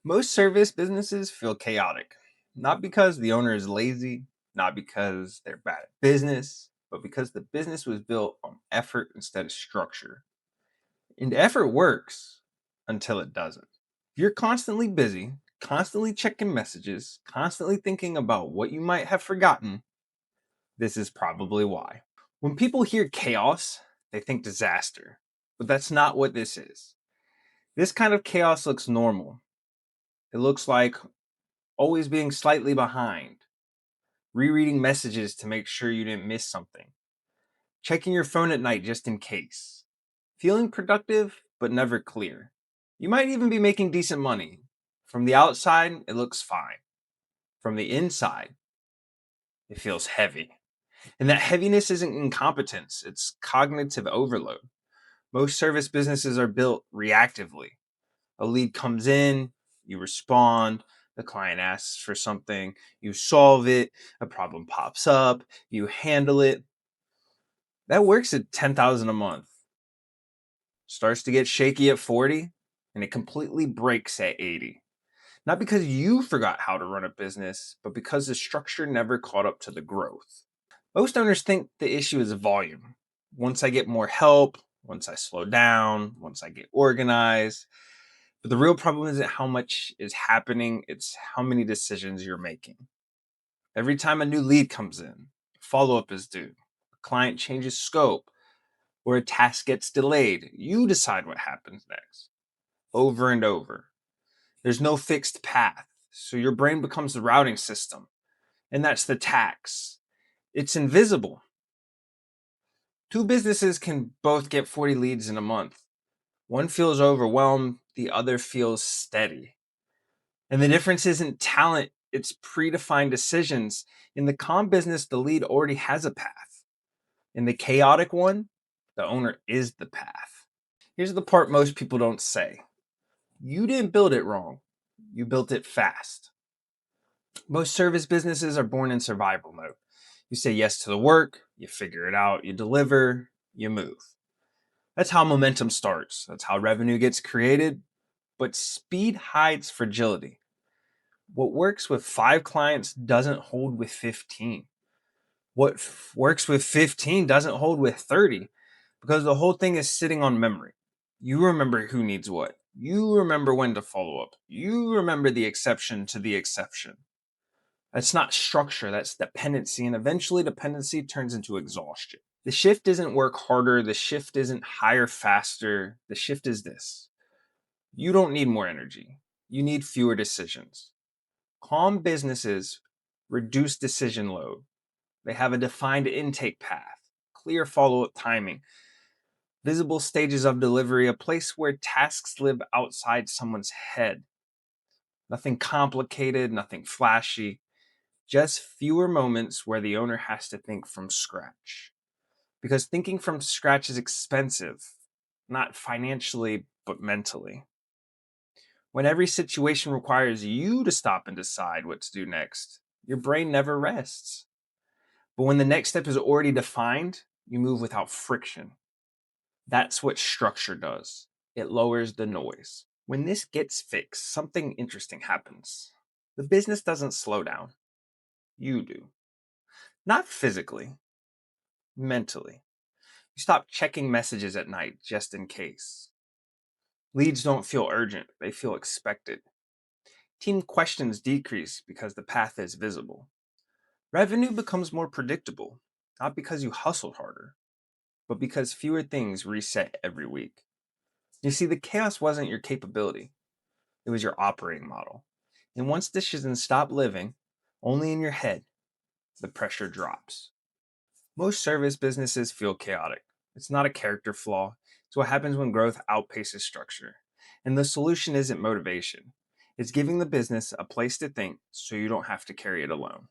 Most service businesses feel chaotic, not because the owner is lazy, not because they're bad at business, but because the business was built on effort instead of structure. And effort works until it doesn't. If you're constantly busy, constantly checking messages, constantly thinking about what you might have forgotten, this is probably why. When people hear chaos, they think disaster, but that's not what this is. This kind of chaos looks normal. It looks like always being slightly behind, rereading messages to make sure you didn't miss something, checking your phone at night just in case, feeling productive but never clear. You might even be making decent money. From the outside, it looks fine. From the inside, it feels heavy. And that heaviness isn't incompetence, it's cognitive overload. Most service businesses are built reactively. A lead comes in, you respond, the client asks for something, you solve it, a problem pops up, you handle it. That works at 10,000 a month. Starts to get shaky at 40 and it completely breaks at 80. Not because you forgot how to run a business, but because the structure never caught up to the growth. Most owners think the issue is volume. Once I get more help, once I slow down, once I get organized. But the real problem isn't how much is happening, it's how many decisions you're making. Every time a new lead comes in, follow up is due, a client changes scope, or a task gets delayed, you decide what happens next. Over and over. There's no fixed path, so your brain becomes the routing system, and that's the tax. It's invisible. Two businesses can both get 40 leads in a month. One feels overwhelmed, the other feels steady. And the difference isn't talent, it's predefined decisions. In the calm business, the lead already has a path. In the chaotic one, the owner is the path. Here's the part most people don't say: you didn't build it wrong, you built it fast. Most service businesses are born in survival mode. You say yes to the work, you figure it out, you deliver, you move. That's how momentum starts. That's how revenue gets created. But speed hides fragility. What works with 5 clients doesn't hold with 15. What works with 15 doesn't hold with 30 because the whole thing is sitting on memory. You remember who needs what. You remember when to follow up. You remember the exception to the exception. That's not structure, that's dependency. And eventually, dependency turns into exhaustion. The shift isn't work harder. The shift isn't hire faster. The shift is this: you don't need more energy, you need fewer decisions. Calm businesses reduce decision load. They have a defined intake path, clear follow up timing, visible stages of delivery, a place where tasks live outside someone's head. Nothing complicated, nothing flashy, just fewer moments where the owner has to think from scratch. Because thinking from scratch is expensive, not financially, but mentally. When every situation requires you to stop and decide what to do next, your brain never rests. But when the next step is already defined, you move without friction. That's what structure does. It lowers the noise. When this gets fixed, something interesting happens. The business doesn't slow down. You do. Not physically, mentally. You stop checking messages at night just in case. Leads don't feel urgent, they feel expected. Team questions decrease because the path is visible. Revenue becomes more predictable, not because you hustled harder, but because fewer things reset every week. You see, the chaos wasn't your capability, it was your operating model. And once decisions stop living only in your head, the pressure drops. Most service businesses feel chaotic. It's not a character flaw, it's what happens when growth outpaces structure. And the solution isn't motivation, it's giving the business a place to think so you don't have to carry it alone.